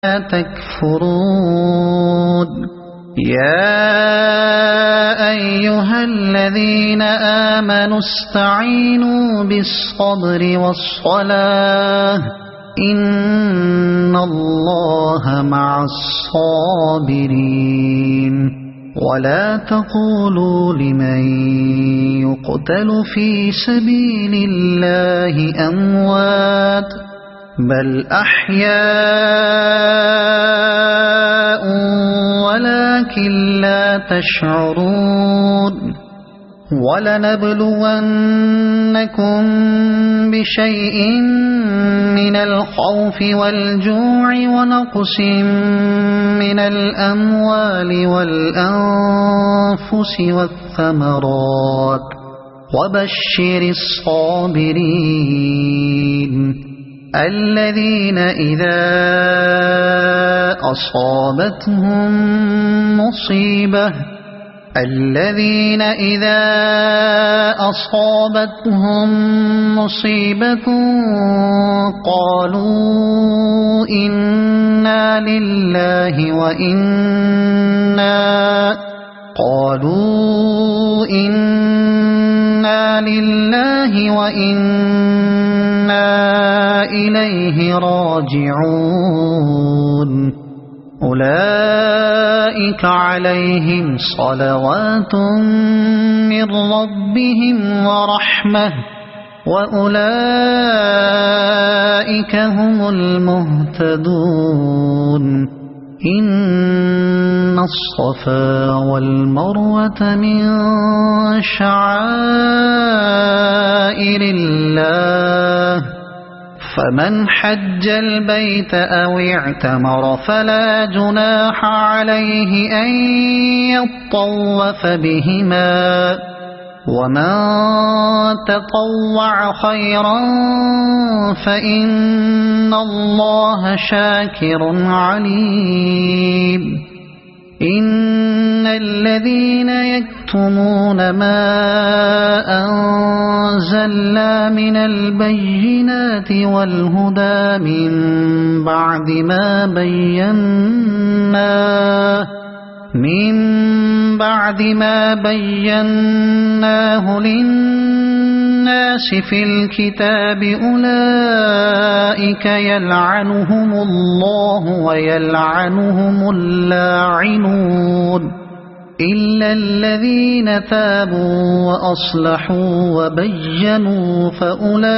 تكفرون يا أيها الذين آمنوا استعينوا بالصبر والصلاة إن الله مع الصابرين ولا تقولوا لمن يقتل في سبيل الله أموات بل أحياء ولكن لا تشعرون ولنبلونكم بشيء من الخوف والجوع ونقص من الأموال والأنفس والثمرات وبشر الصابرين الذين إذا أصابتهم مصيبة قالوا إنا لله وإنا إليه راجعون أولئك عليهم صلوات من ربهم ورحمة وأولئك هم المهتدون إن الصفا والمروة من شعائر الله فمن حج البيت أو اعتمر فلا جناح عليه أن يطوف بهما ومن تطوع خيرا فإن الله شاكر عليم إن الذين يكتمون ما أنزلنا من البينات والهدى من بعد ما بيناه للناس في الكتاب أولئك يلعنهم الله ويلعنهم اللاعنون إلا الذين تابوا وأصلحوا وبينوا فأولئك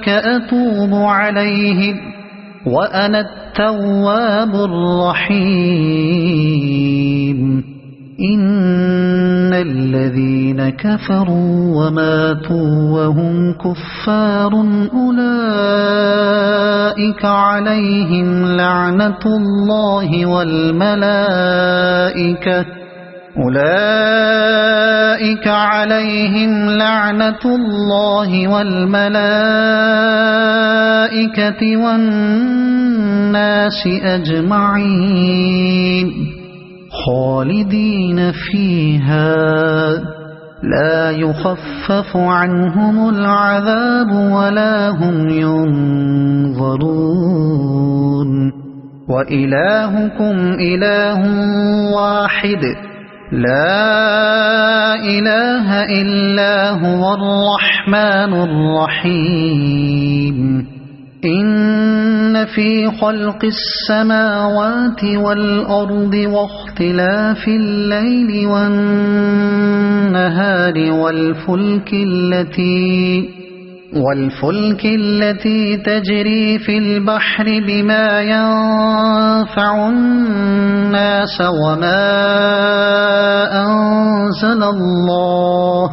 أتوب عليهم وأنا التواب الرحيم إن الذين كفروا وماتوا وهم كفار أولئك عليهم لعنة الله والملائكة والناس أجمعين خالدين فيها لا يخفف عنهم العذاب ولا هم ينظرون وإلهكم إله واحد لا إله إلا هو الرحمن الرحيم إن في خلق السماوات والأرض واختلاف الليل والنهار والفلك التي تجري في البحر بما ينفع الناس وما أنزل الله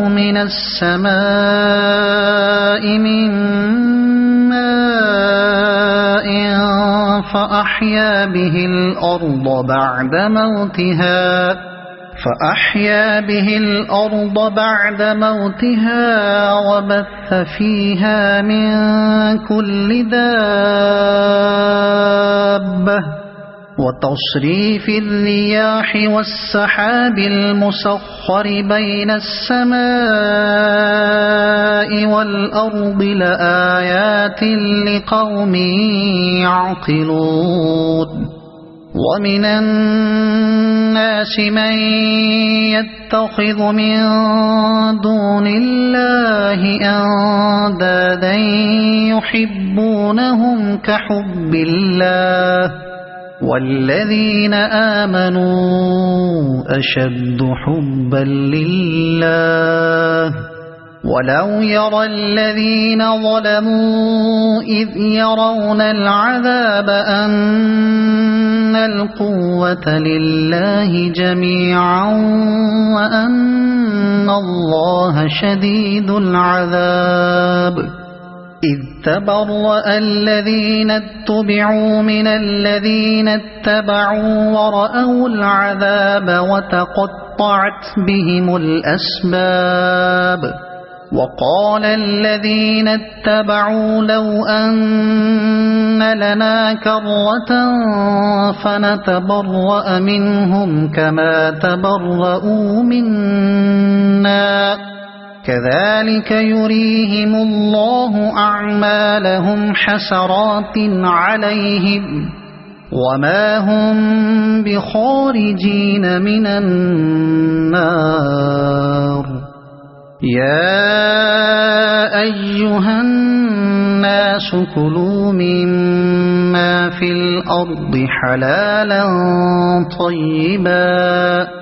من السماء من ماء فأحيا به الأرض بعد موتها وبث فيها من كل دابة وتصريف الرياح والسحاب المسخر بين السماء والأرض لآيات لقوم يعقلون ومن الناس من يتخذ من دون الله أندادا يحبونهم كحب الله والذين آمنوا أشد حبا لله ولو يرى الذين ظلموا إذ يرون العذاب أن القوة لله جميعا وأن الله شديد العذاب إذ تبرأ الذين اتبعوا من الذين اتبعوا ورأوا العذاب وتقطعت بهم الأسباب وقال الذين اتبعوا لو أن لنا كرة فنتبرأ منهم كما تبرؤوا منا كذلك يريهم الله أعمالهم حسرات عليهم وما هم بخارجين من النار يا أيها الناس كلوا مما في الأرض حلالا طيبا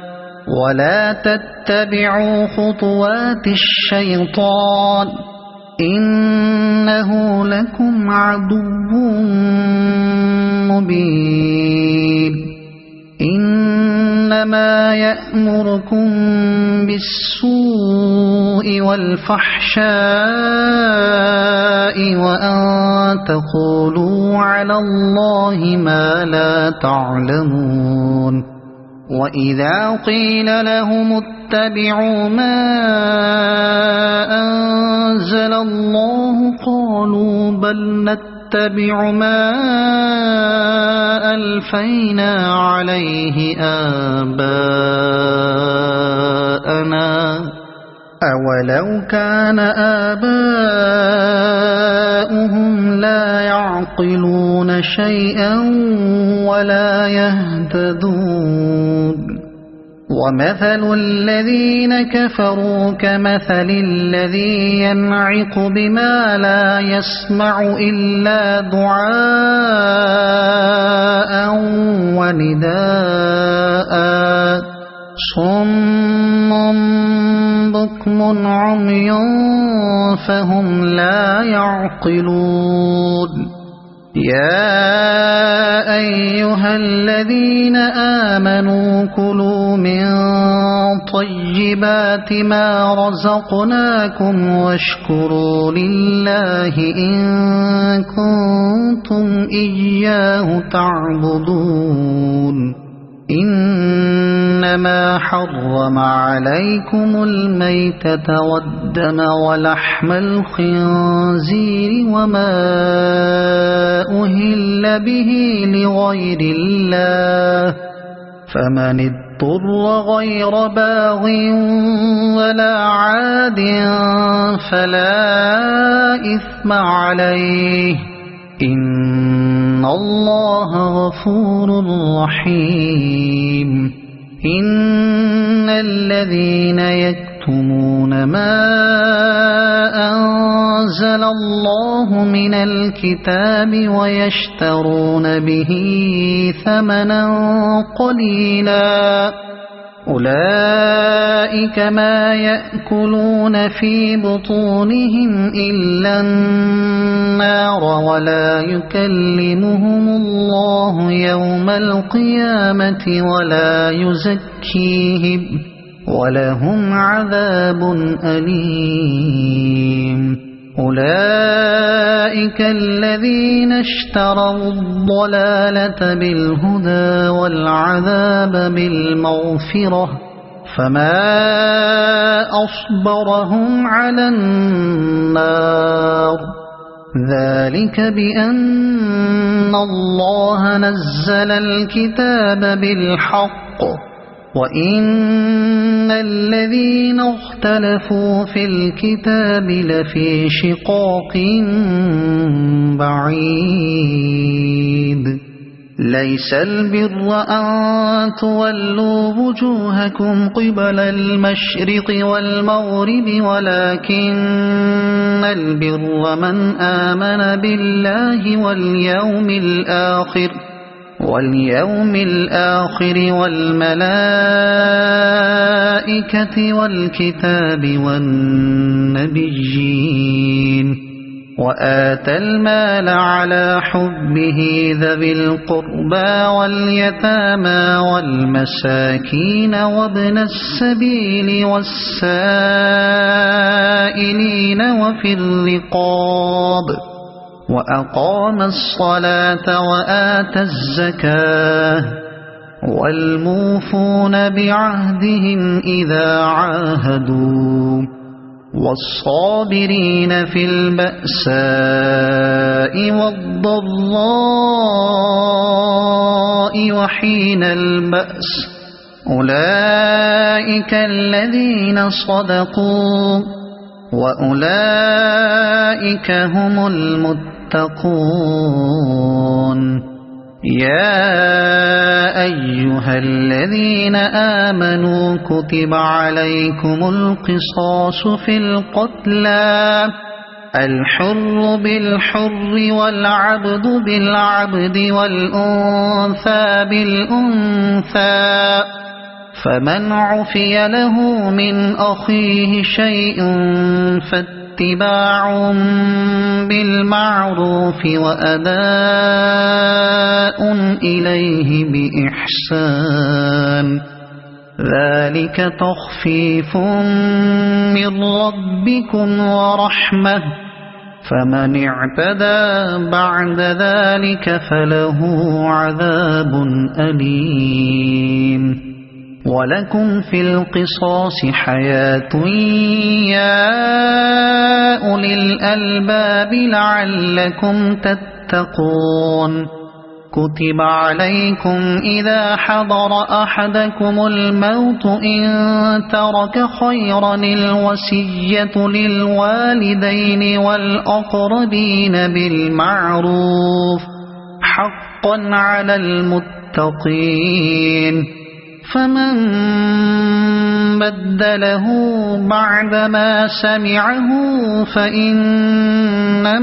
ولا تتبعوا خطوات الشيطان إنه لكم عدو مبين إنما يأمركم بالسوء والفحشاء وأن تقولوا على الله ما لا تعلمون وإذا قيل لهم اتبعوا ما أنزل الله قالوا بل نتبع ما ألفينا عليه آباءنا أولو كان آباؤهم لا يعقلون شيئا ولا يهتدون ومثل الذين كفروا كمثل الذي ينعق بما لا يسمع إلا دعاء ونداء صم بكم عمي فهم لا يعقلون يا أيها الذين آمنوا كلوا من طيبات ما رزقناكم واشكروا لله إن كنتم إياه تعبدون إنما حرم عليكم الميتة والدم ولحم الخنزير وما أهل به لغير الله فمن اضطر غير باغ ولا عاد فلا إثم عليه إن الله غفور رحيم إن الذين يكتمون ما أنزل الله من الكتاب ويشترون به ثمنا قليلا أولئك ما يأكلون في بطونهم إلا النار ولا يكلمهم الله يوم القيامة ولا يزكيهم ولهم عذاب أليم أولئك الذين اشتروا الضلالة بالهدى والعذاب بالمغفرة فما أصبرهم على النار ذلك بأن الله نزل الكتاب بالحق وإن الذين اختلفوا في الكتاب لفي شقاق بعيد ليس البر أن تولوا وجوهكم قبل المشرق والمغرب ولكن البر من آمن بالله واليوم الآخر والملائكة والكتاب والنبيين وآتى المال على حبه ذوي القربى واليتامى والمساكين وابن السبيل والسائلين وفي الرقاب وأقام الصلاة وآتى الزكاة والموفون بعهدهم إذا عاهدوا والصابرين في البأساء والضراء وحين البأس أولئك الذين صدقوا وأولئك هم المتقون يا أيها الذين آمنوا كتب عليكم القصاص في القتلى الحر بالحر والعبد بالعبد والأنثى بالأنثى فمن عفي له من أخيه شيء فاتباع بالمعروف وأداء إليه بإحسان ذلك تخفيف من ربكم ورحمة فمن اعتدى بعد ذلك فله عذاب أليم ولكم في القصاص حياة يا أولي الألباب لعلكم تتقون كتب عليكم إذا حضر أحدكم الموت إن ترك خيرا الوصية للوالدين والأقربين بالمعروف حقا على المتقين فمن بدله بعدما سمعه فإنما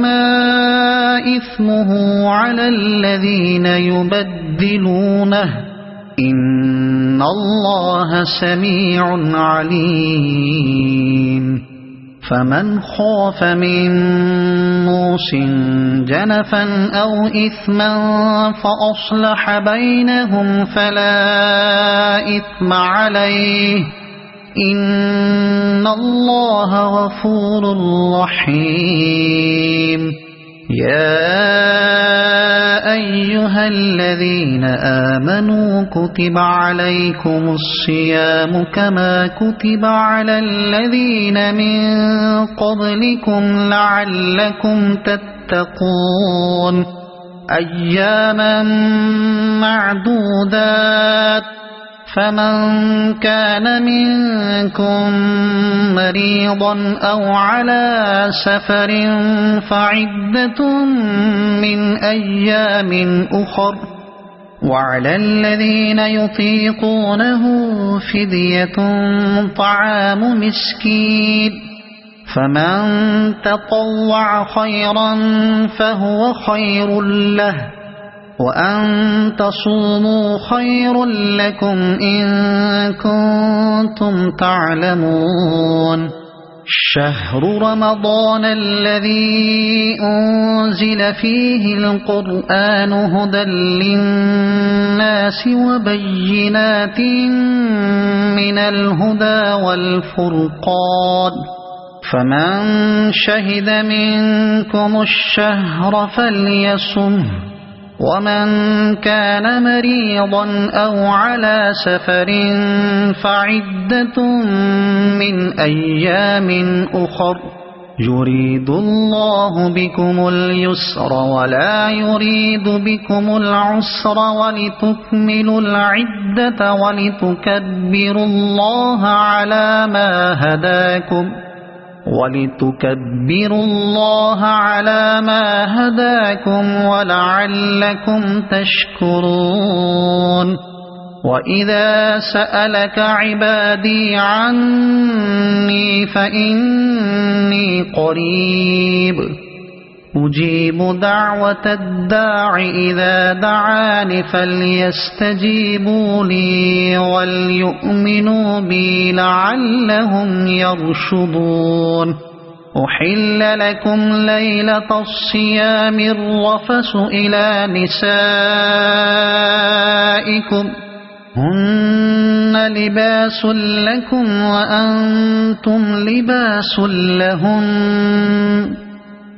إثمه على الذين يبدلونه إن الله سميع عليم فمن خاف من موص جنفا أو إثما فأصلح بينهم فلا إثم عليه إن الله غفور رحيم يا أيها الذين آمنوا كتب عليكم الصيام كما كتب على الذين من قبلكم لعلكم تتقون أياما معدودات فمن كان منكم مريضا أو على سفر فعدة من أيام أخر وعلى الذين يطيقونه فدية طعام مسكين فمن تطوع خيرا فهو خير له وأن تصوموا خير لكم إن كنتم تعلمون شهر رمضان الذي أنزل فيه القرآن هدى للناس وبينات من الهدى والفرقان فمن شهد منكم الشهر فليصمه ومن كان مريضا أو على سفر فعدة من أيام أخر يريد الله بكم اليسر ولا يريد بكم العسر ولتكملوا العدة ولتكبروا الله على ما هداكم ولعلكم تشكرون وإذا سألك عبادي عني فإني قريب أجيب دعوة الداع إذا دعان فليستجيبوا لي وليؤمنوا بي لعلهم يرشدون أحل لكم ليلة الصيام الرفث إلى نسائكم هن لباس لكم وأنتم لباس لهن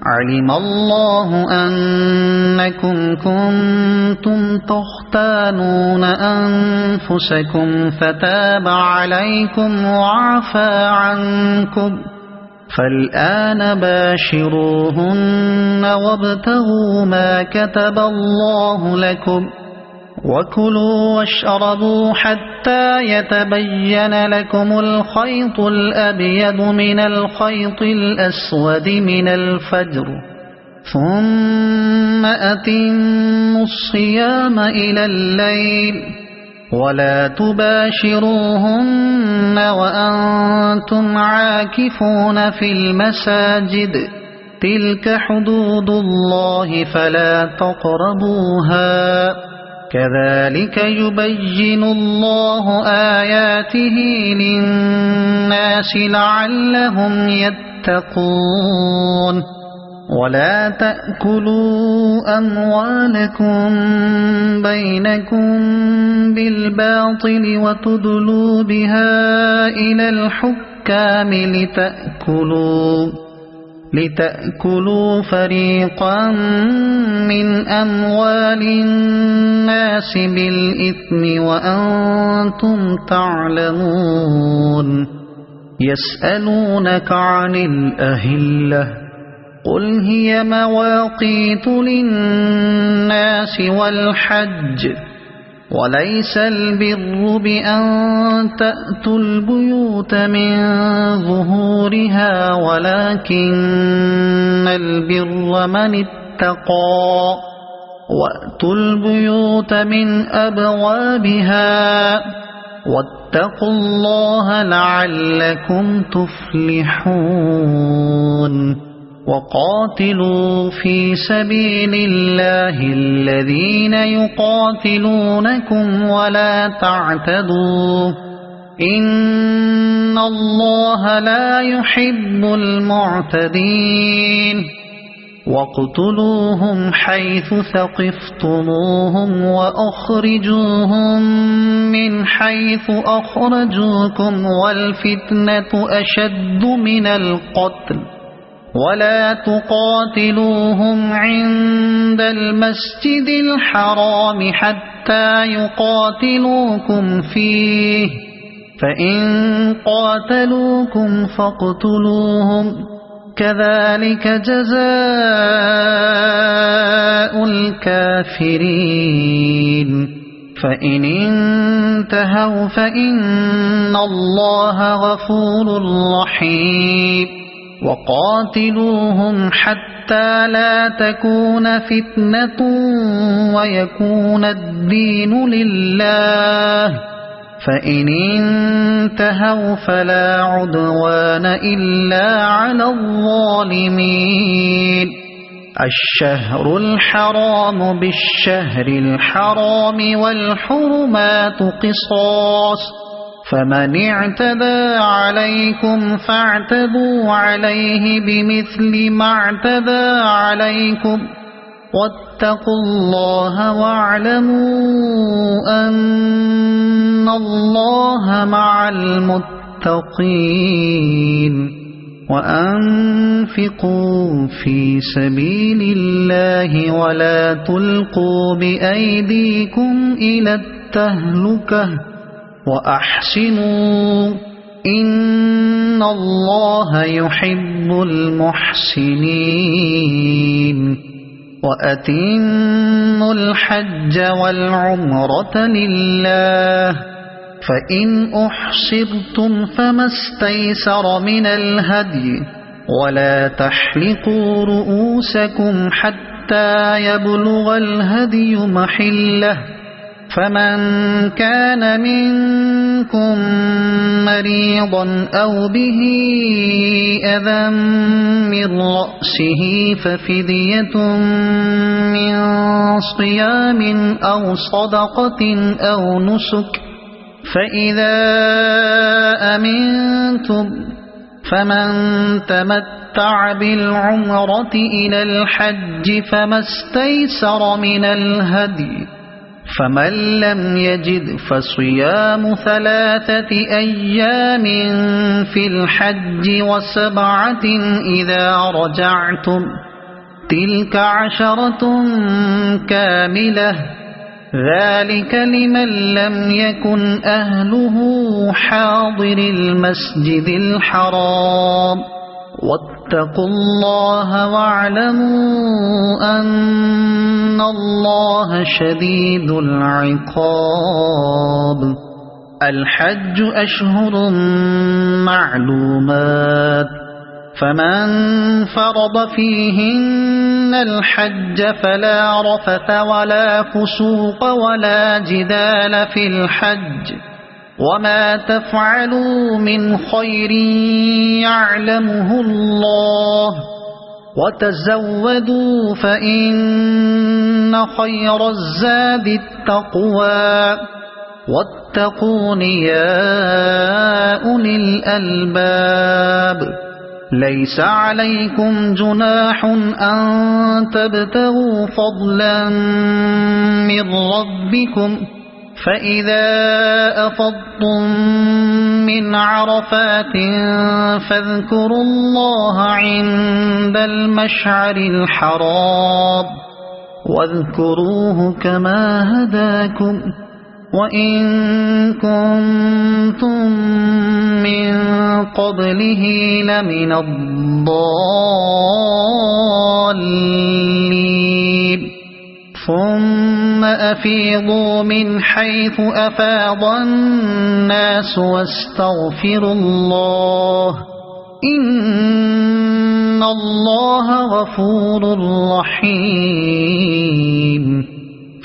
علم الله أنكم كنتم تختانون أنفسكم فتاب عليكم وعفى عنكم فالآن باشروهن وابتغوا ما كتب الله لكم وكلوا واشربوا حتى يتبين لكم الخيط الأبيض من الخيط الأسود من الفجر ثم أتموا الصيام إلى الليل ولا تباشروهن وأنتم عاكفون في المساجد تلك حدود الله فلا تقربوها كذلك يبين الله آياته للناس لعلهم يتقون ولا تأكلوا أموالكم بينكم بالباطل وتدلوا بها إلى الحكام لتأكلوا فريقا من أموال الناس بالإثم وأنتم تعلمون يسألونك عن الأهلة قل هي مواقيت للناس والحج وليس البر بأن تأتوا البيوت من ظهورها ولكن البر من اتقى وأتوا البيوت من أبوابها واتقوا الله لعلكم تفلحون وقاتلوا في سبيل الله الذين يقاتلونكم ولا تعتدوا إن الله لا يحب المعتدين واقتلوهم حيث ثقفتموهم وأخرجوهم من حيث أخرجوكم والفتنة أشد من القتل ولا تقاتلوهم عند المسجد الحرام حتى يقاتلوكم فيه فإن قاتلوكم فاقتلوهم كذلك جزاء الكافرين فإن انتهوا فإن الله غفور رحيم وقاتلوهم حتى لا تكون فتنة ويكون الدين لله فإن انتهوا فلا عدوان إلا على الظالمين الشهر الحرام بالشهر الحرام والحرمات قصاص فمن اعتدى عليكم فاعتدوا عليه بمثل ما اعتدى عليكم واتقوا الله واعلموا أن الله مع المتقين وأنفقوا في سبيل الله ولا تلقوا بأيديكم إلى التهلكة وأحسنوا إن الله يحب المحسنين وأتموا الحج والعمرة لله فإن أحصرتم فما استيسر من الهدي ولا تحلقوا رؤوسكم حتى يبلغ الهدي محله فمن كان منكم مريضا أو به أذى من رأسه ففدية من صيام أو صدقة أو نسك فإذا أمنتم فمن تمتع بالعمرة إلى الحج فما استيسر من الهدي فمن لم يجد فصيام 3 أيام في الحج و7 إذا رجعتم تلك 10 كاملة ذلك لمن لم يكن أهله حاضر المسجد الحرام واتقوا الله واعلموا أن الله شديد العقاب الحج أشهر معلومات فمن فرض فيهن الحج فلا رفث ولا فسوق ولا جدال في الحج وما تفعلوا من خير يعلمه الله وتزودوا فإن خير الزاد التقوى واتقون يا أولي الألباب ليس عليكم جناح أن تبتغوا فضلا من ربكم فإذا أفضتم من عرفات فاذكروا الله عند المشعر الحرام واذكروه كما هداكم وإن كنتم من قبله لمن الضالين ثم أفيضوا من حيث أفاض الناس واستغفروا الله إن الله غفور رحيم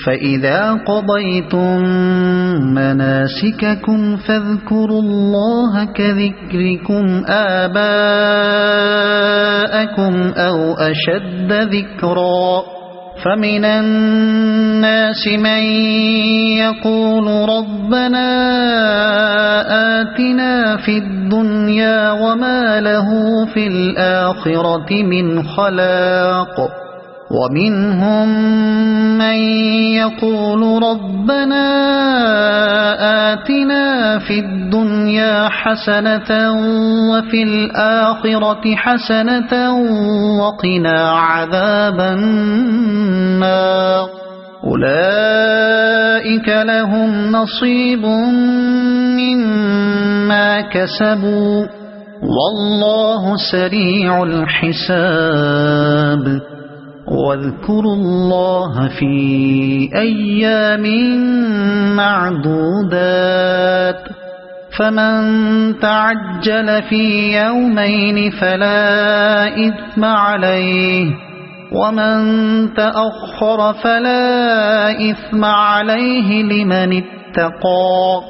فإذا قضيتم مناسككم فاذكروا الله كذكركم آباءكم أو أشد ذكرا فمن الناس من يقول ربنا آتنا في الدنيا وما له في الآخرة من خلاق ومنهم من يقول ربنا آتنا في الدنيا حسنة وفي الآخرة حسنة وقنا عذاب النار أولئك لهم نصيب مما كسبوا والله سريع الحساب واذكروا الله في أيام معدودات فمن تعجل في يومين فلا إثم عليه ومن تأخر فلا إثم عليه لمن اتقى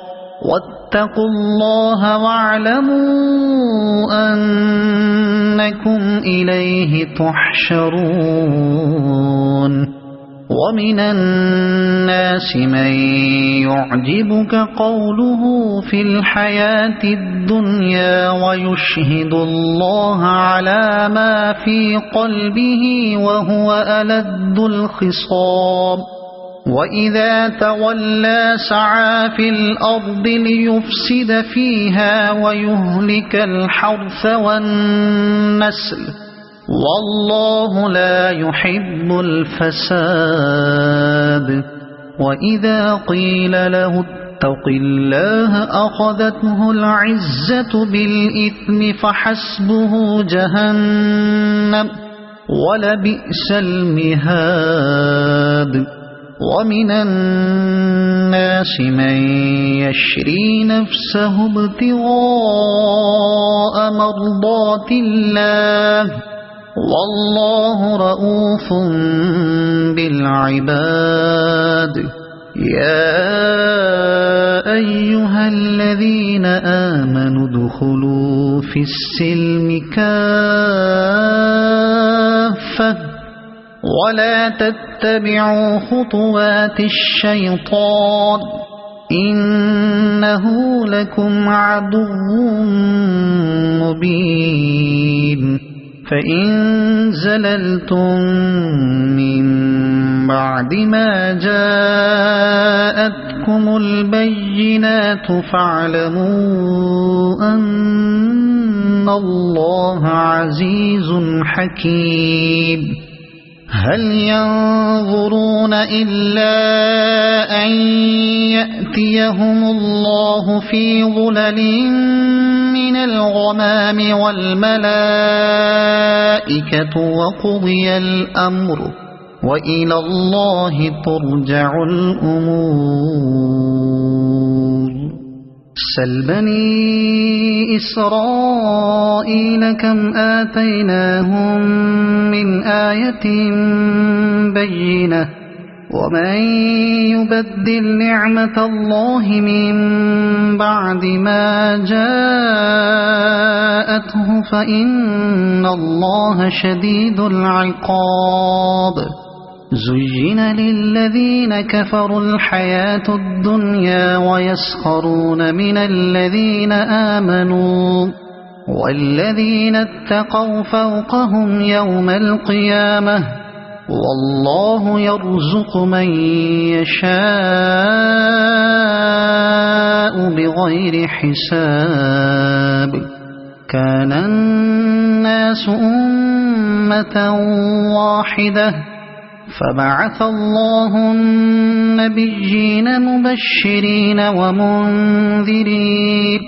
واتقوا الله واعلموا أنكم إليه تحشرون ومن الناس من يعجبك قوله في الحياة الدنيا ويشهد الله على ما في قلبه وهو ألد الخصام وإذا تولى سعى في الأرض ليفسد فيها ويهلك الحرث والنسل والله لا يحب الفساد وإذا قيل له يتق الله أخذته العزة بالإثم فحسبه جهنم ولبئس المهاد ومن الناس من يشري نفسه ابتغاء مرضات الله والله رؤوف بالعباد يا أيها الذين آمنوا ادخلوا في السلم كافة ولا تتبعوا خطوات الشيطان إنه لكم عدو مبين فإن زللتم من بعد ما جاءتكم البينات فاعلموا أن الله عزيز حكيم هل ينظرون إلا أن يأتيهم الله في ظلل من الغمام والملائكة وقضي الأمر وإلى الله ترجع الأمور سل بني إسرائيل كم آتيناهم من آية بينة ومن يبدل نعمة الله من بعد ما جاءته فإن الله شديد العقاب زين للذين كفروا الحياة الدنيا ويسخرون من الذين آمنوا والذين اتقوا فوقهم يوم القيامة والله يرزق من يشاء بغير حساب كان الناس أمة واحدة فبعث الله النبيين مبشرين ومنذرين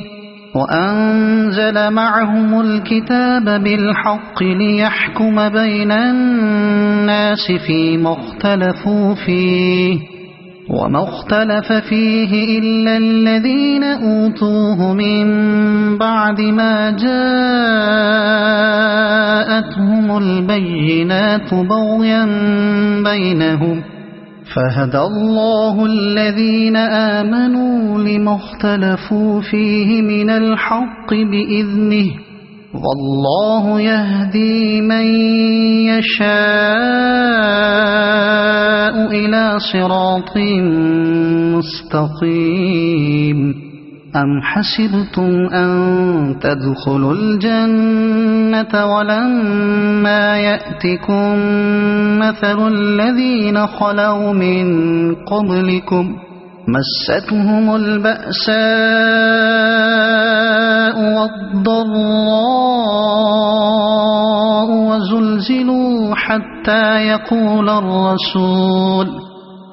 وأنزل معهم الكتاب بالحق ليحكم بين الناس فيما اختلفوا فيه وما اختلف فيه إلا الذين أوتوه من بعد ما جاءتهم البينات بغيا بينهم فهدى الله الذين آمنوا لما اختلفوا فيه من الحق بإذنه والله يهدي من يشاء إلى صراط مستقيم أم حسبتم أن تدخلوا الجنة ولما يأتكم مثل الذين خلوا من قبلكم مستهم البأساء والضراء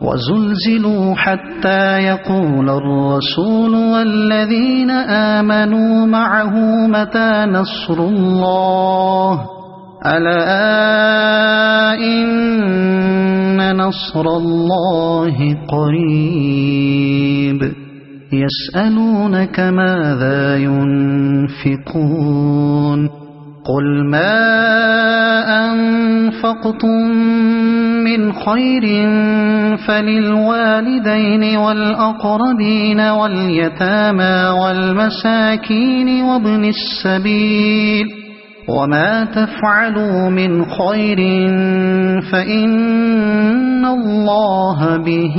وزلزلوا حتى يقول الرسول والذين آمنوا معه متى نصر الله ألا إن نصر الله قريب يسألونك ماذا ينفقون قل ما أنفقتم من خير فللوالدين والأقربين واليتامى والمساكين وابن السبيل وما تفعلوا من خير فإن الله به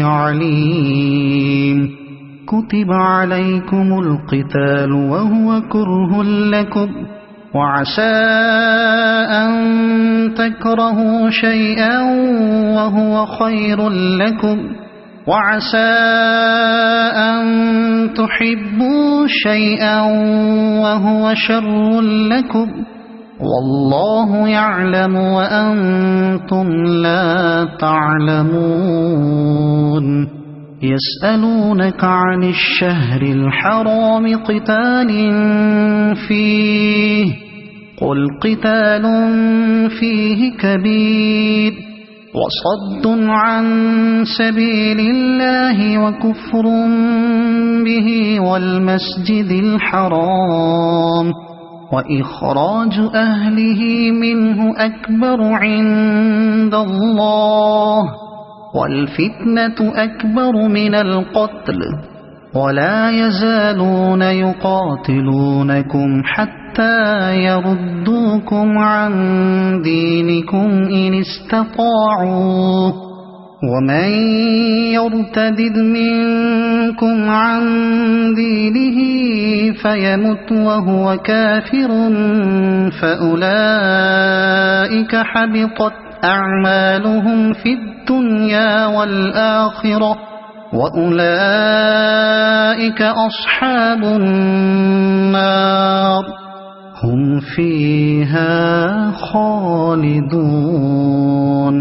عليم كتب عليكم القتال وهو كره لكم وعسى أن تكرهوا شيئا وهو خير لكم وعسى أن تحبوا شيئا وهو شر لكم والله يعلم وأنتم لا تعلمون يسألونك عن الشهر الحرام قتال فيه قل قتال فيه كبير وصد عن سبيل الله وكفر به والمسجد الحرام وإخراج أهله منه أكبر عند الله والفتنة أكبر من القتل ولا يزالون يقاتلونكم حتى يردوكم عن دينكم إن استطاعوا ومن يرتد منكم عن دينه فيمت وهو كافر فأولئك حبطت أعمالهم في الدنيا والآخرة وأولئك أصحاب النار هم فيها خالدون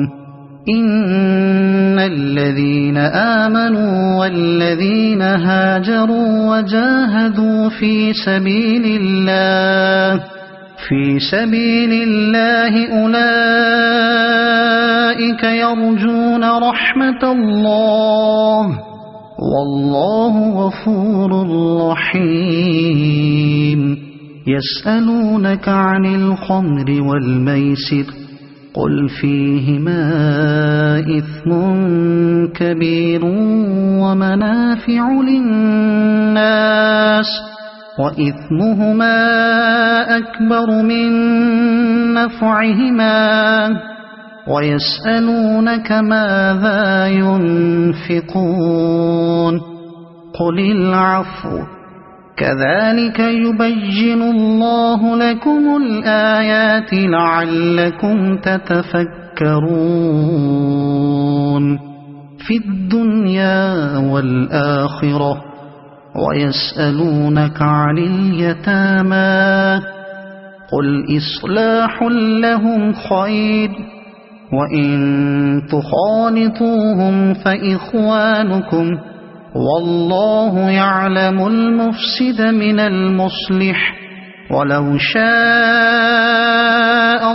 إن الذين آمنوا والذين هاجروا وجاهدوا في سبيل الله أولئك يرجون رحمة الله والله غفور رحيم يسألونك عن الخمر والميسر قل فيهما إثم كبير ومنافع للناس وإثمهما أكبر من نفعهما ويسألونك ماذا ينفقون قل العفو كذلك يبين الله لكم الآيات لعلكم تتفكرون في الدنيا والآخرة ويسألونك عن اليتامى قل إصلاح لهم خير وإن تخالطوهم فإخوانكم والله يعلم المفسد من المصلح ولو شاء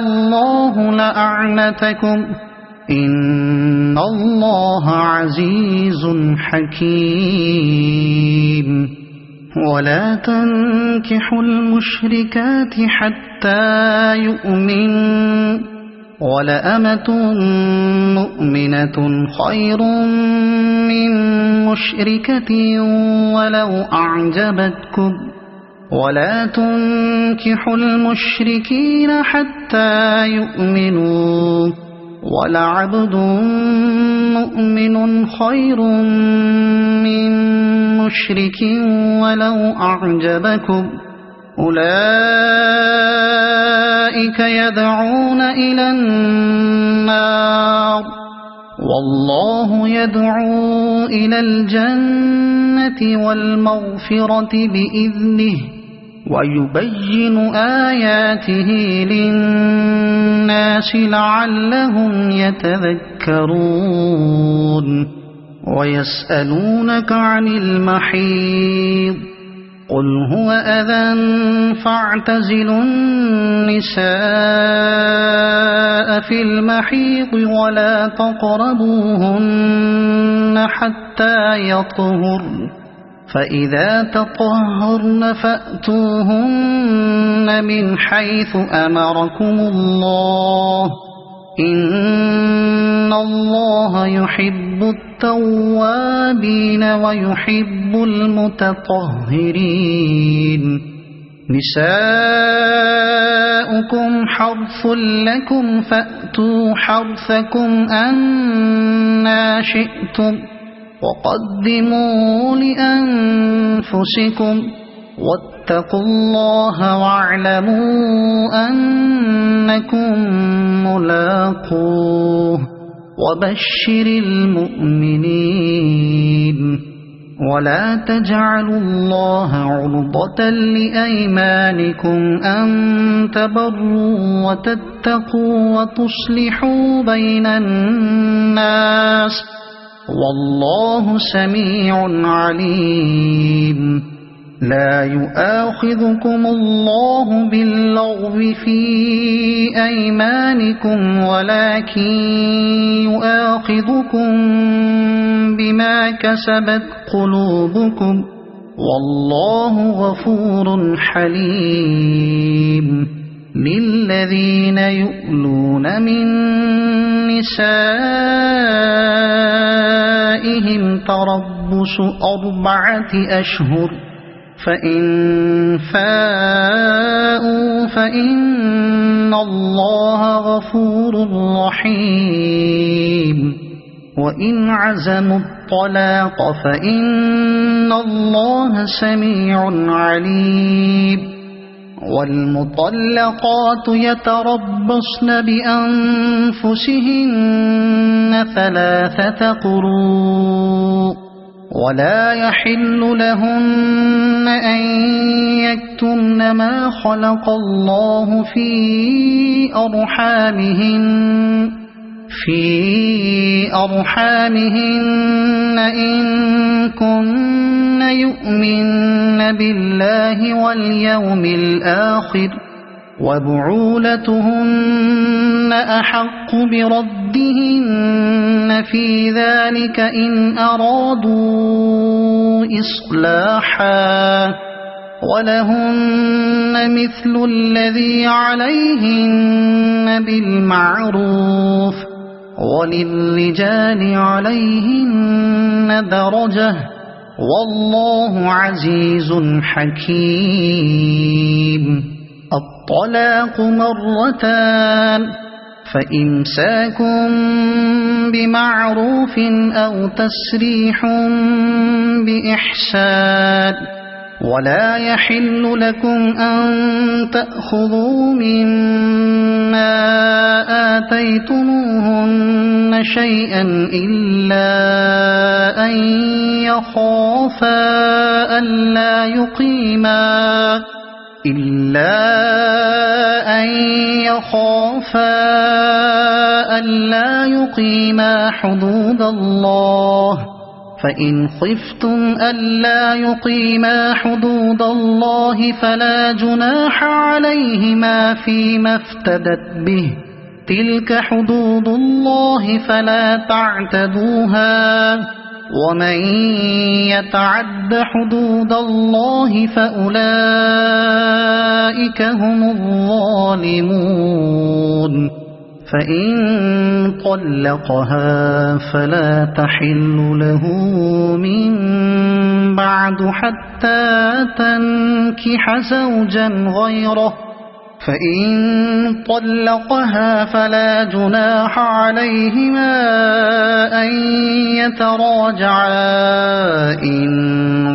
الله لأعنتكم إن الله عزيز حكيم ولا تنكحوا المشركات حتى يؤمنوا ولأمة مؤمنة خير من مشركة ولو أعجبتكم ولا تنكحوا المشركين حتى يؤمنوا ولعبد مؤمن خير من مشرك ولو أعجبكم أولئك يدعون إلى النار والله يدعو إلى الجنة والمغفرة بإذنه ويبين آياته للناس لعلهم يتذكرون ويسألونك عن المحيض قل هو أذى فاعتزلوا النساء في المحيض ولا تقربوهن حتى يطهرن فإذا تطهرن فأتوهن من حيث أمركم الله إن الله يحب التوابين ويحب المتطهرين نساؤكم حرث لكم فأتوا حرثكم أنى شئتم وقدموا لأنفسكم واتقوا الله واعلموا أنكم ملاقوه وبشر المؤمنين ولا تجعلوا الله عرضة لأيمانكم أن تبروا وتتقوا وتصلحوا بين الناس والله سميع عليم. لا يؤاخذكم الله باللغو في أيمانكم ولكن يؤاخذكم بما كسبت قلوبكم والله غفور حليم. للذين يؤلون من نسائهم تربص 4 أشهر فإن فاءوا فإن الله غفور رحيم. وإن عزموا الطلاق فإن الله سميع عليم. والمطلقات يتربصن بأنفسهن 3 قروء ولا يحل لهن أن يكتمن ما خلق الله في أرحامهن إن كن يؤمن بالله واليوم الآخر وبعولتهن أحق بردهن في ذلك إن أرادوا إصلاحا ولهن مثل الذي عليهن بالمعروف وللرجال عليهن درجة والله عزيز حكيم. الطلاق 2 مرتان فإمساك بمعروف أو تسريح بإحسان. ولا يحل لكم أن تأخذوا مما آتيتموهن شيئا إلا أن يخافا ألا يقيما حدود الله. فإن خفتم ألا يقيما حدود الله فلا جناح عليهما فيما افتدت به. تلك حدود الله فلا تعتدوها ومن يتعد حدود الله فأولئك هم الظالمون. فإن طلقها فلا تحل له من بعد حتى تنكح زوجا غيره. فإن طلقها فلا جناح عليهما أن يتراجعا إن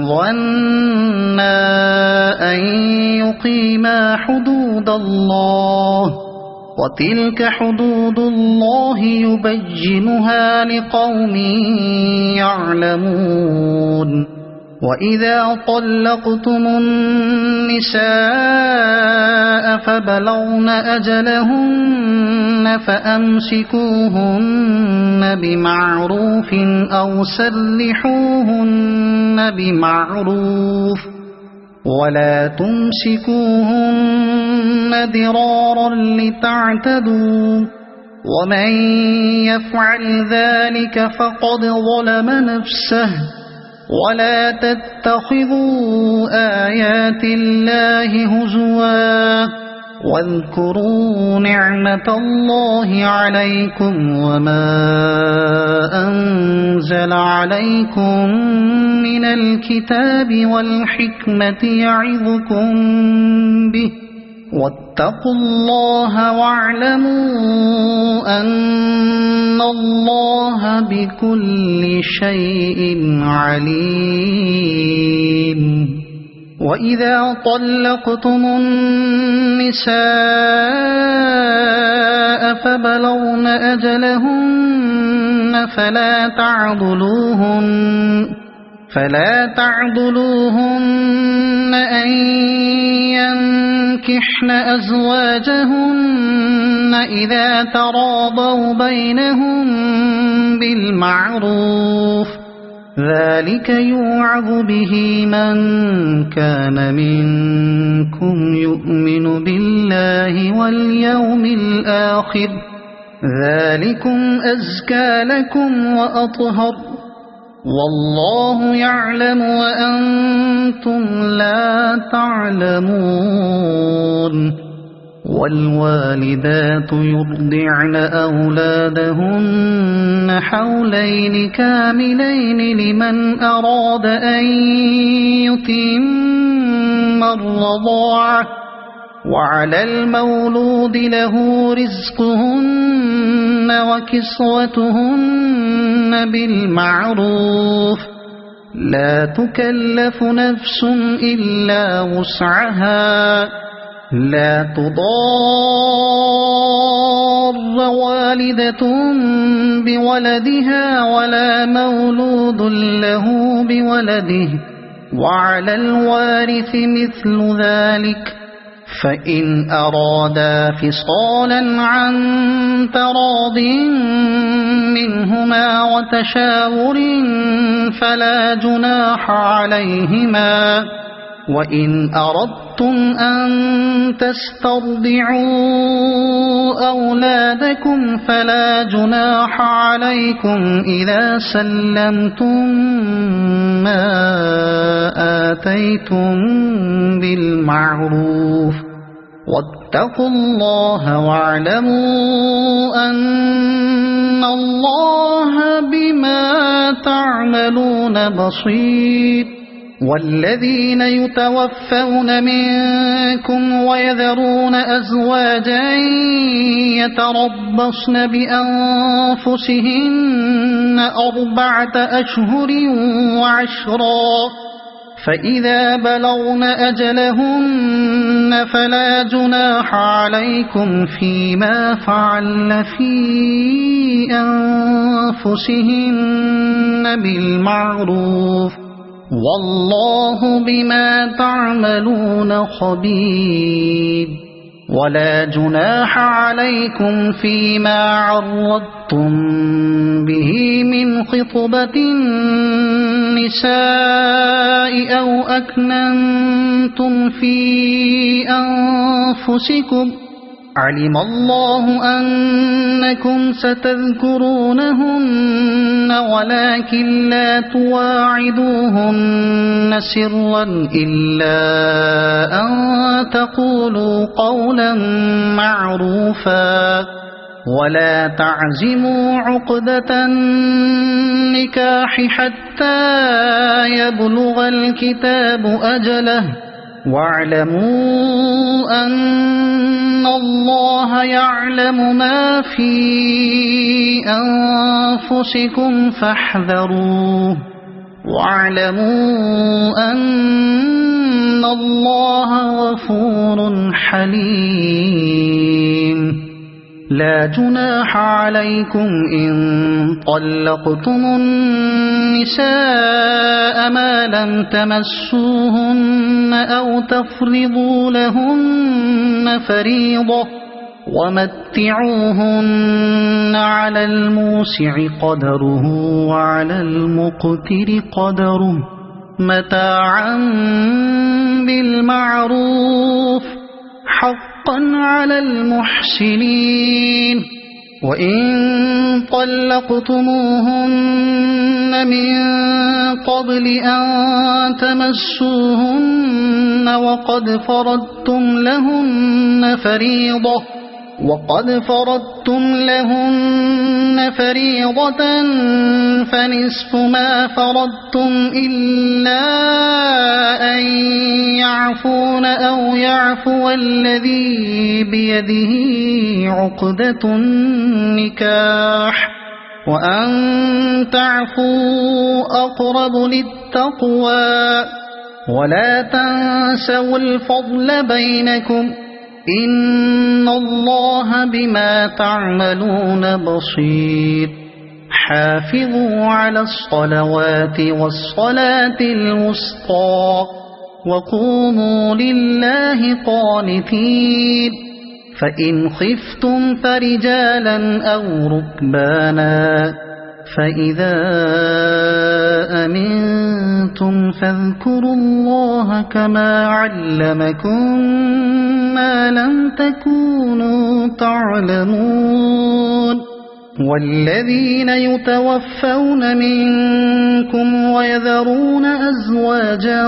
ظنا أن يقيما حدود الله. وتلك حدود الله يبينها لقوم يعلمون. وإذا طلقتم النساء فبلغن أجلهن فأمسكوهن بمعروف أو سرحوهن بمعروف ولا تمسكوهن ضرارا لتعتدوا ومن يفعل ذلك فقد ظلم نفسه. ولا تتخذوا آيات الله هزوا واذكروا نعمة الله عليكم وما أنزل عليكم من الكتاب والحكمة يعظكم به واتقوا الله واعلموا أن الله بكل شيء عليم. وإذا طلقتم النساء فبلغن فلا تعضلوهن أن ينكحن أزواجهن إذا تراضوا بينهم بالمعروف ذلك يوعظ به من كان منكم يؤمن بالله واليوم الآخر ذلكم أزكى لكم وأطهر والله يعلم وأنتم لا تعلمون والوالدات يرضعن أولادهن حولين كاملين لمن أراد أن يتم الرضاعة وعلى المولود له رزقهن وكسوتهن بالمعروف لا تكلف نفس إلا وسعها لا تضار والدة بولدها ولا مولود له بولده وعلى الوارث مثل ذلك فإن أرادا فصالا عن تراض منهما وتشاور فلا جناح عليهما وإن أردتم أن تسترضعوا أولادكم فلا جناح عليكم إذا سلمتم ما آتيتم بالمعروف واتقوا الله واعلموا أن الله بما تعملون بصير والذين يتوفون منكم ويذرون أزواجا يتربصن بأنفسهن 4 أشهر وعشرا فإذا بلغن أجلهن فلا جناح عليكم فيما فعلن في أنفسهن بالمعروف والله بما تعملون خبير ولا جناح عليكم فيما عرضتم به من خطبة النساء أو أكننتم في أنفسكم علم الله أنكم ستذكرونهن ولكن لا تواعدوهن سرا إلا أن تقولوا قولا معروفا ولا تعزموا عقدة النكاح حتى يبلغ الكتاب أجله واعلموا أن الله يعلم ما في أنفسكم فاحذروه واعلموا أن الله غفور حليم لا جناح عليكم إن طلقتم النساء ما لم تمسوهن أو تفرضوا لهن فريضة ومتعوهن على الموسع قدره وعلى المقتر قدره متاعا بالمعروف حقا على المحسنين وإن طلقتموهن من قبل أن تمسوهن وقد فرضتم لهن فريضة فنصف ما فرضتم إلا أن يعفون أو يعفو الذي بيده عقدة النكاح وأن تعفوا أقرب للتقوى ولا تنسوا الفضل بينكم إن الله بما تعملون بصير حافظوا على الصلوات والصلاة الوسطى وقوموا لله قانتين فإن خفتم فرجالا أو ركبانا فإذا أمنتم فاذكروا الله كما علمكم ما لم تكونوا تعلمون والذين يتوفون منكم ويذرون أزواجا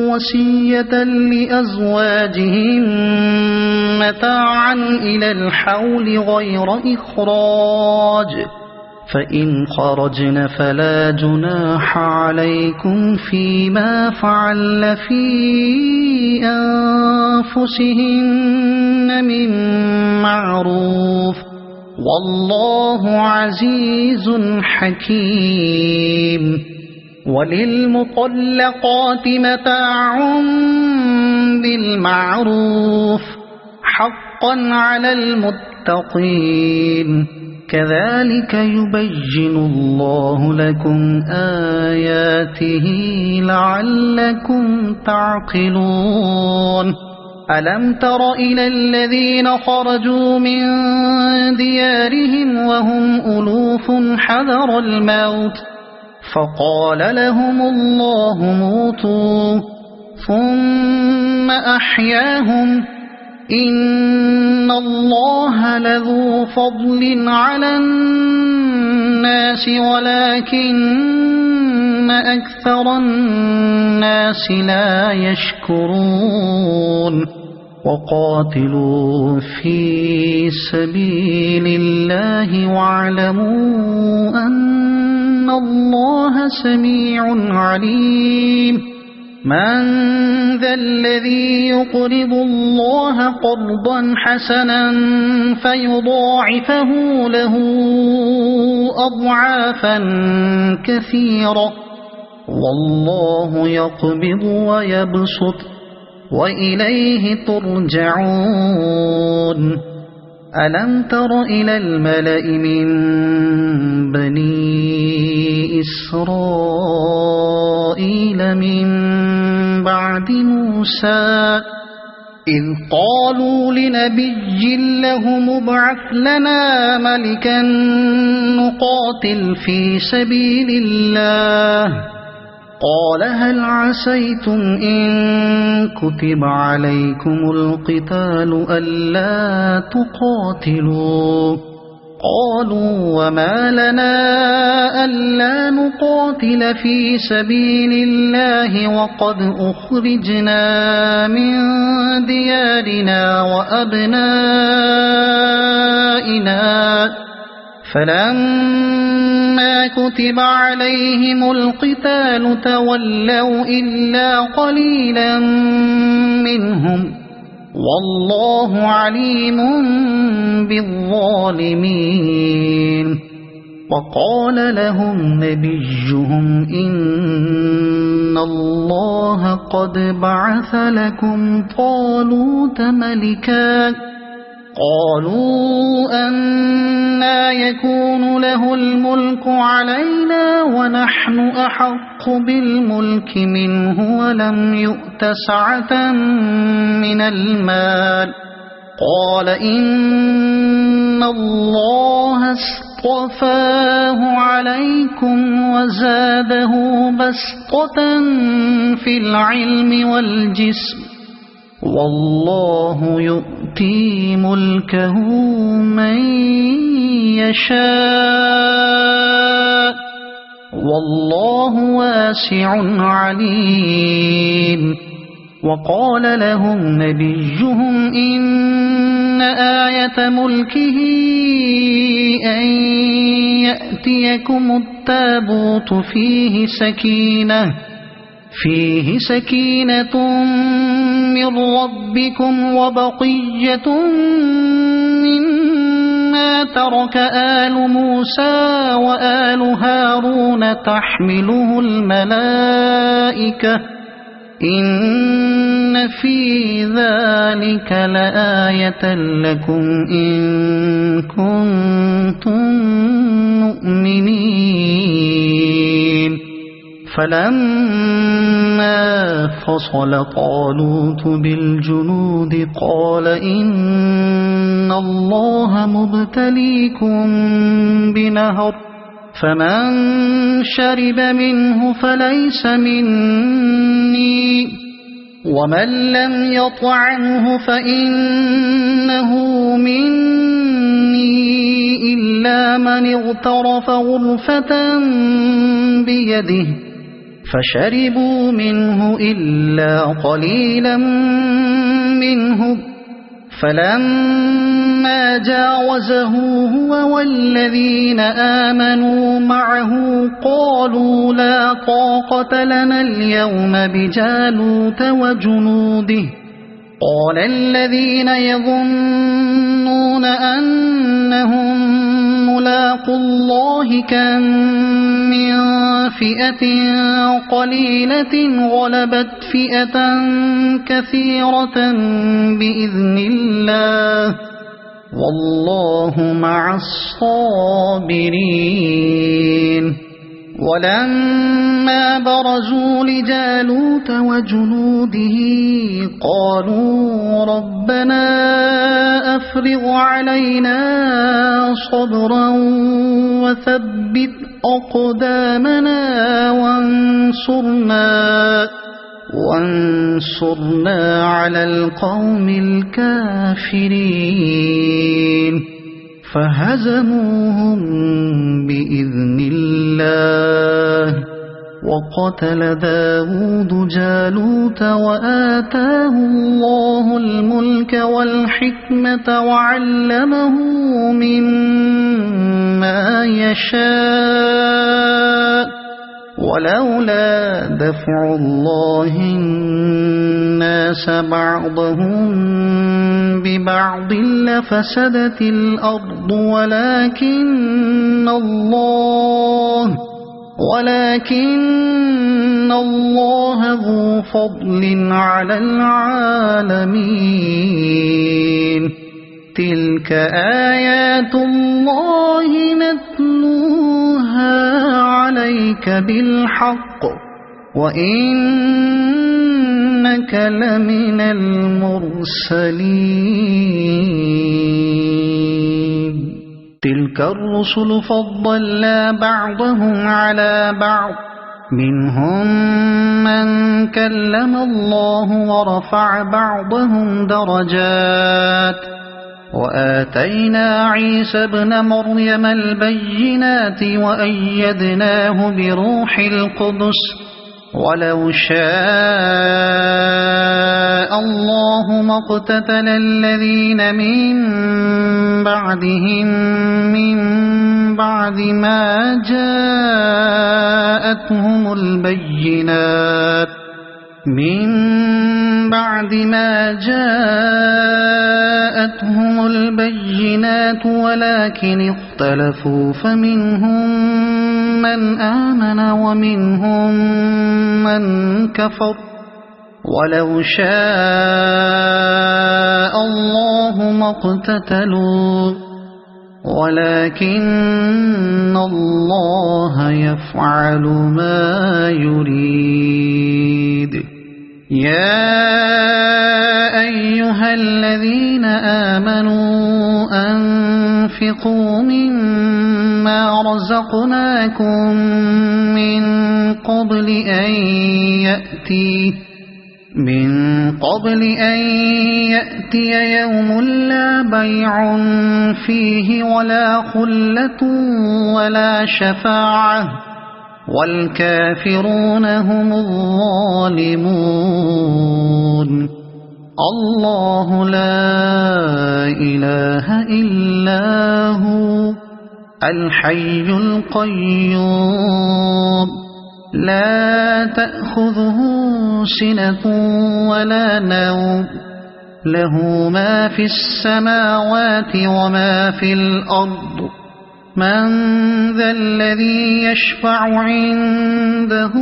وصية لأزواجهم متاعا إلى الحول غير إخراج فإن خرجن فلا جناح عليكم فيما فعل في أنفسهن من معروف والله عزيز حكيم وللمطلقات متاع بالمعروف حقا على المتقين كذلك يبين الله لكم آياته لعلكم تعقلون ألم تر إلى الذين خرجوا من ديارهم وهم ألوف حذر الموت فقال لهم الله موتوا ثم أحياهم إن الله لذو فضل على الناس ولكن أكثر الناس لا يشكرون وقاتلوا في سبيل الله واعلموا أن الله سميع عليم من ذا الذي يقرض الله قرضا حسنا فيضاعفه له أضعافا كثيرة والله يقبض ويبسط وإليه ترجعون ألم تر إلى الملأ من بني إسرائيل من بعد موسى إذ قالوا لنبي له مبعث لنا ملكا نقاتل في سبيل الله قال هل عسيتم إن كتب عليكم القتال ألا تقاتلوا قالوا وما لنا ألا نقاتل في سبيل الله وقد أخرجنا من ديارنا وأبنائنا فلما كتب عليهم القتال تولوا إلا قليلا منهم والله عليم بالظالمين وقال لهم نبيهم إن الله قد بعث لكم طالوت ملكا قالوا أنى يكون له الملك علينا ونحن أحق بالملك منه ولم يؤت سعة من المال قال إن الله اصطفاه عليكم وزاده بسطة في العلم والجسم والله يؤتي ملكه من يشاء والله واسع عليم وقال لهم نبيهم إن آية ملكه أن يأتيكم التابوت فيه سكينة من ربكم وبقية مما ترك آل موسى وآل هارون تحمله الملائكة إن في ذلك لآية لكم إن كنتم مؤمنين فلما فصل طالوت بالجنود قال إن الله مبتليكم بنهر فمن شرب منه فليس مني ومن لم يطعمه فإنه مني إلا من اغترف غرفة بيده فشربوا منه إلا قليلا منهم فلما جاوزه هو والذين آمنوا معه قالوا لا طاقة لنا اليوم بجالوت وجنوده قال الذين يظنون أنهم ملاقو الله كم من فئة قليلة غلبت فئة كثيرة بإذن الله والله مع الصابرين ولما برزوا لجالوت وجنوده قالوا ربنا أفرغ علينا صبرا وثبت أقدامنا وانصرنا على القوم الكافرين فهزموهم بإذن الله وقتل داود جالوت وآتاه الله الملك والحكمة وعلمه مما يشاء ولولا دفع الله الناس بعضهم ببعض لفسدت الأرض ولكن الله ذو فضل على العالمين تلك آيات الله نتلوها عليك بالحق وإنك لمن المرسلين تلك الرسل فضلنا بعضهم على بعض منهم من كلم الله ورفع بعضهم درجات وآتينا عيسى ابن مريم البينات وأيدناه بروح القدس ولو شاء الله ما اقتتل الذين من بعدهم من بعد ما جاءتهم البينات ولكن اختلفوا فمنهم من آمن ومنهم من كفر ولو شاء الله ما اقتتلوا ولكن الله يفعل ما يريد يا أيها الذين آمنوا أنفقوا مما رزقناكم من قبل أن يأتي يوم لا بيع فيه ولا خلة ولا شفاعة والكافرون هم الظالمون الله لا إله إلا هو الحي القيوم لا تأخذه سنة ولا نوم له ما في السماوات وما في الأرض من ذا الذي يشفع عنده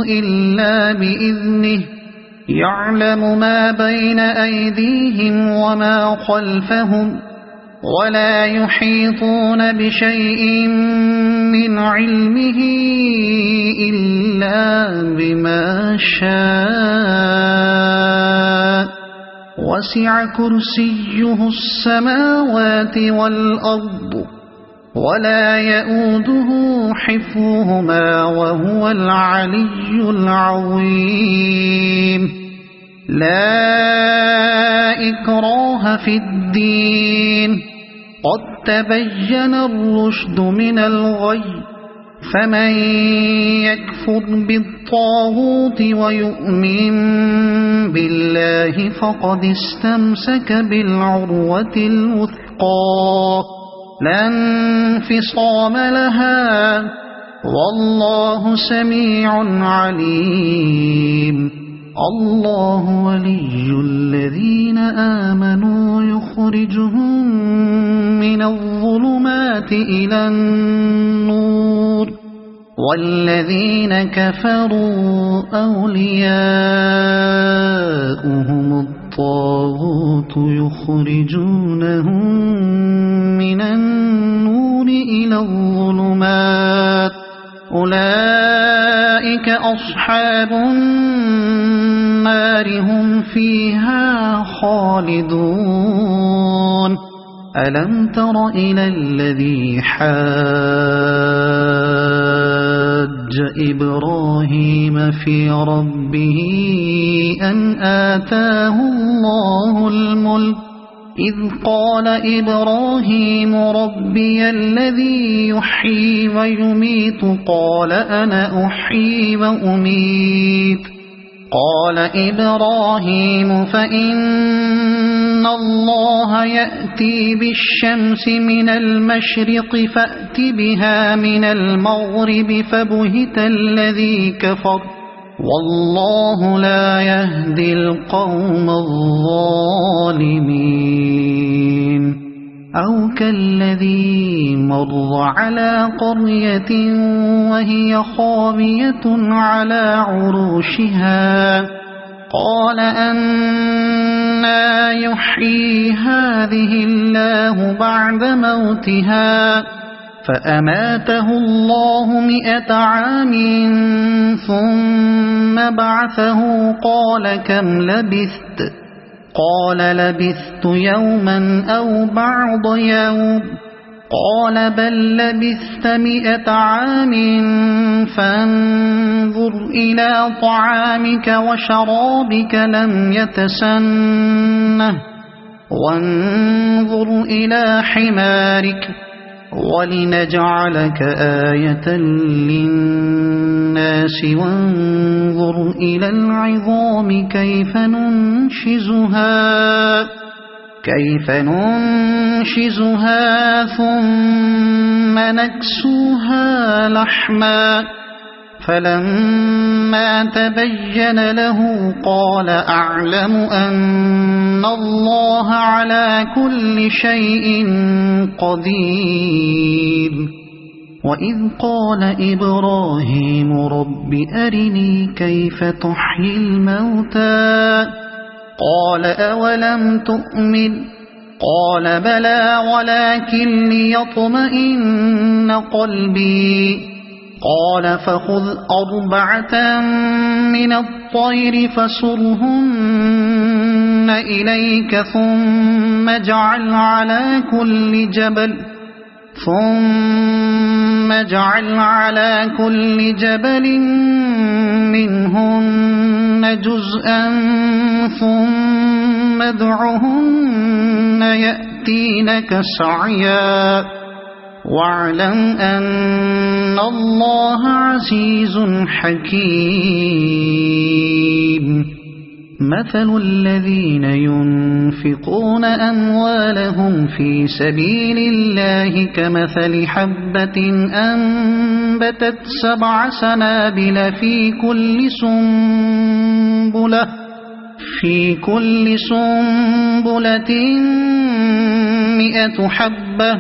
إلا بإذنه يعلم ما بين أيديهم وما خلفهم ولا يحيطون بشيء من علمه إلا بما شاء وسع كرسيه السماوات والأرض ولا يؤوده حفظهما وهو العلي العظيم لا إكراه في الدين قد تبين الرشد من الغي فمن يكفر بالطاغوت ويؤمن بالله فقد استمسك بالعروة الوثقى لا انفصام لها والله سميع عليم الله ولي الذين آمنوا يخرجهم من الظلمات إلى النور والذين كفروا أولياؤهم الطاغوت يخرجونهم من النور إلى الظلمات أولئك أصحاب النار هم فيها خالدون ألم تر إلى الذي حاج إبراهيم في ربه أن آتاه الله الملك إذ قال إبراهيم ربي الذي يحيي ويميت قال أنا أحيي وأميت قال إبراهيم فإن الله يأتي بالشمس من المشرق فأت بها من المغرب فبهت الذي كفر والله لا يهدي القوم الظالمين أو كالذي مر على قرية وهي خاوية على عروشها قال أنى يحيي هذه الله بعد موتها فأماته الله 100 عام ثم بعثه قال كم لبثت قال لبثت يوما أو بعض يوم قال بل لبثت 100 عام فانظر إلى طعامك وشرابك لم يتسنه وانظر إلى حمارك ولنجعلك آية للناس وانظر إلى العظام كيف ننشزها ثم نكسوها لحما فلما تبين له قال أعلم أن الله على كل شيء قدير وإذ قال إبراهيم رب أرني كيف تحيي الموتى قال أولم تؤمن قال بلى ولكن ليطمئن قلبي قال فخذ 4 من الطير فصرهن إليك ثم اجعل على كل جبل منهن جزءا ثم ادعهن يأتينك سعيا واعلم أن الله عزيز حكيم مثل الذين ينفقون أموالهم في سبيل الله كمثل حبة أنبتت 7 سنابل في كل سنبلة 100 حبة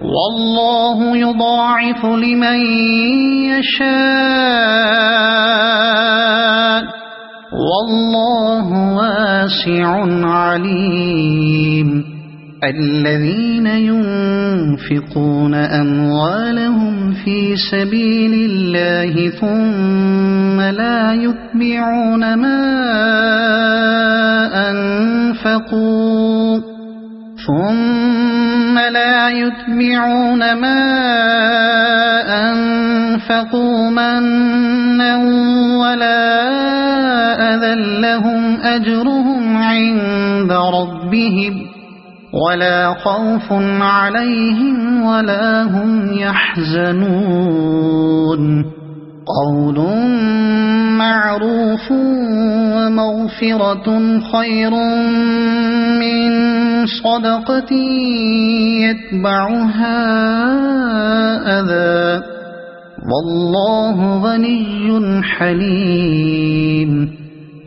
والله يضاعف لمن يشاء والله واسع عليم الذين ينفقون أموالهم في سبيل الله ثم لا يتبعون ما أنفقوا منا ولا أذى لهم أجرهم عند ربهم ولا خوف عليهم ولا هم يحزنون قول معروف ومغفرة خير من صدقة يتبعها أذى والله غني حليم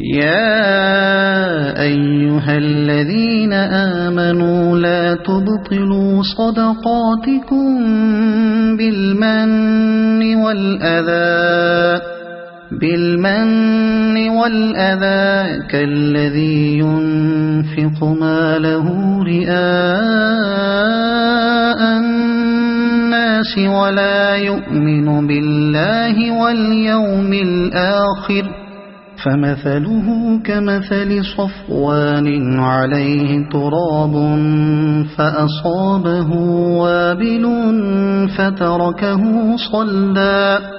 يا أيها الذين آمنوا لا تبطلوا صدقاتكم بالمن والأذى كالذي ينفق ماله رئاء الناس ولا يؤمن بالله واليوم الآخر فمثله كمثل صفوان عليه تراب فأصابه وابل فتركه صلدا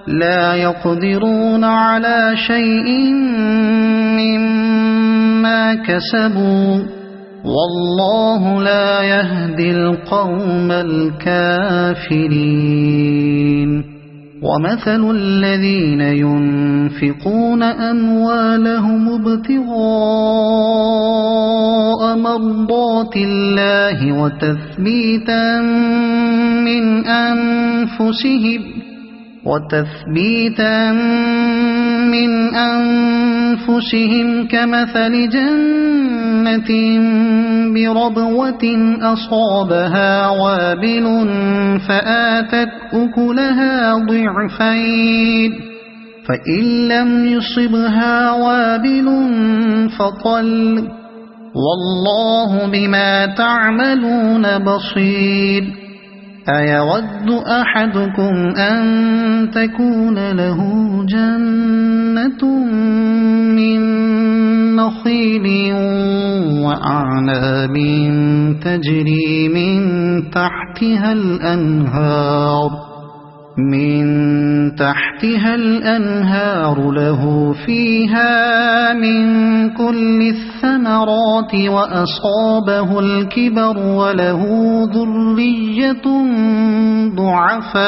لا يقدرون على شيء مما كسبوا والله لا يهدي القوم الكافرين ومثل الذين ينفقون أموالهم ابتغاء مرضات الله وتثبيتا من أنفسهم كمثل جنة بربوة أصابها وابل فآتت أكلها ضعفين فإن لم يصبها وابل فطل والله بما تعملون بصير أيود أحدكم أن تكون له جنة من نخيل وأعناب تجري من تحتها الأنهار له فيها من كل الثمرات وأصابه الكبر وله ذرية ضعفاء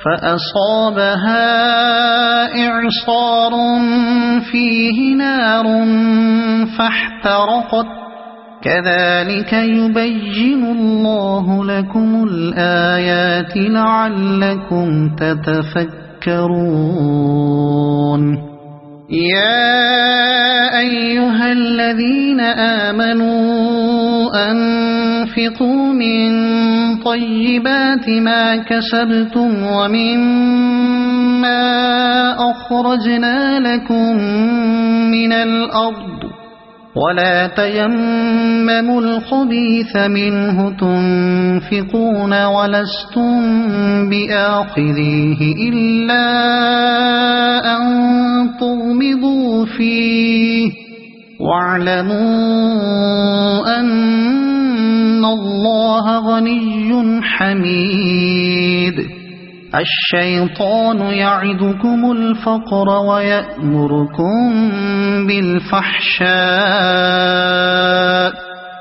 فأصابها إعصار فيه نار فاحترقت كذلك يبين الله لكم الآيات لعلكم تتفكرون يا أيها الذين آمنوا أنفقوا من طيبات ما كسبتم ومما أخرجنا لكم من الأرض ولا تيمموا الخبيث منه تنفقون ولستم بآخذيه إلا أن تغمضوا فيه واعلموا أن الله غني حميد الشيطان يعدكم الفقر ويأمركم بالفحشاء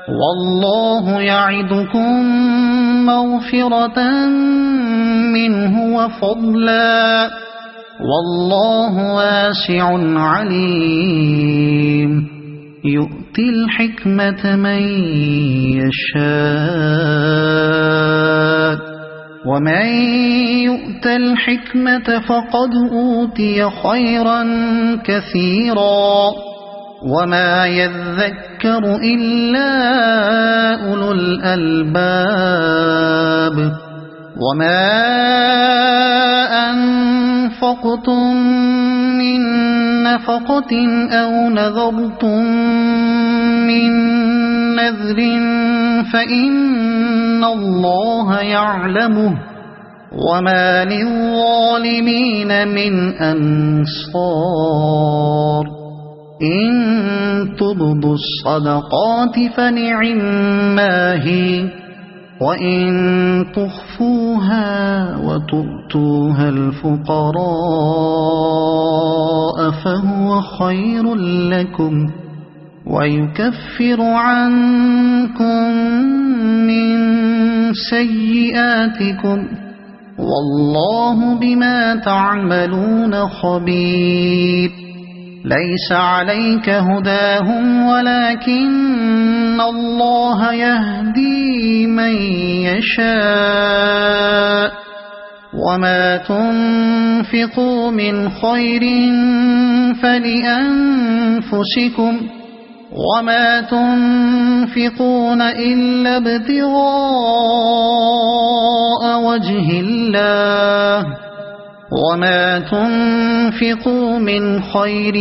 والله يعدكم مغفرة منه وفضلا والله واسع عليم يؤتي الحكمة من يشاء ومن يؤت الحكمة فقد أوتي خيرا كثيرا وما يذكر إلا أولو الألباب وما أنفقتم من نفقة أو نذرتم من نذر فإن الله يعلمه وما للظالمين من أنصار إن تبدوا الصدقات فنعما هي وإن تخفوها وتؤتوها الفقراء فهو خير لكم ويكفر عنكم من سيئاتكم والله بما تعملون خبير ليس عليك هداهم ولكن الله يهدي من يشاء وما تنفقوا من خير فلأنفسكم وما تنفقون إلا ابتغاء وجه الله وما تنفقوا من خير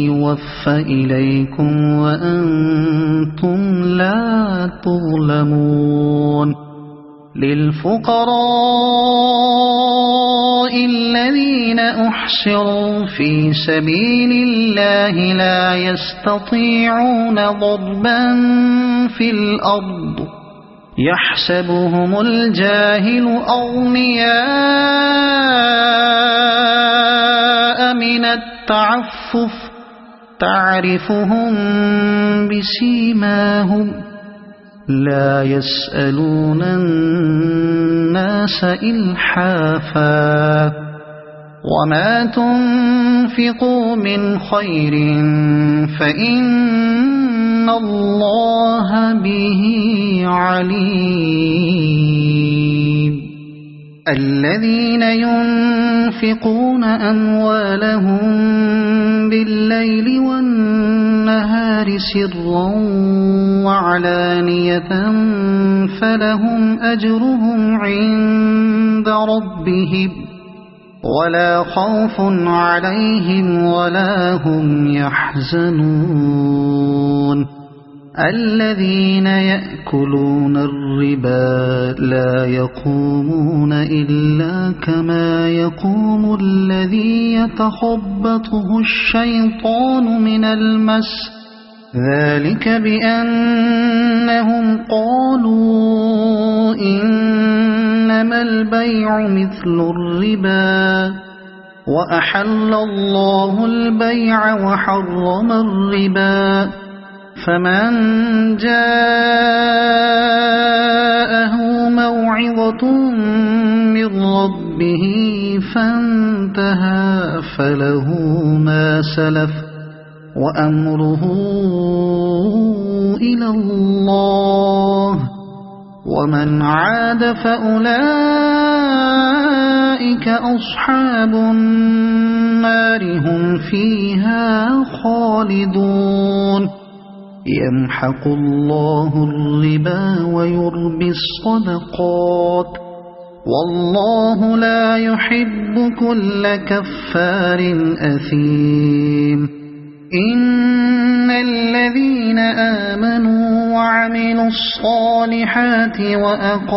يوفى إليكم وأنتم لا تظلمون للفقراء الذين أحصروا في سبيل الله لا يستطيعون ضربا في الأرض يحسبهم الجاهل أغنياء من التعفف تعرفهم بسيماهم لا يسألون الناس إلحافا وما تنفقوا من خير فإن الله به عليم الذين ينفقون أموالهم بالليل والنهار سرا وعلانية فلهم أجرهم عند ربهم ولا خوف عليهم ولا هم يحزنون الذين يأكلون الربا لا يقومون إلا كما يقوم الذي يتخبطه الشيطان من المس ذلك بأنهم قالوا إنما البيع مثل الربا وأحل الله البيع وحرم الربا فمن جاءه موعظة من ربه فانتهى فله ما سلف وأمره إلى الله ومن عاد فأولئك أصحاب النار هم فيها خالدون يمحق الله الربا ويربي الصدقات والله لا يحب كل كفار أثيم إن الذين آمنوا وعملوا الصالحات وأقاموا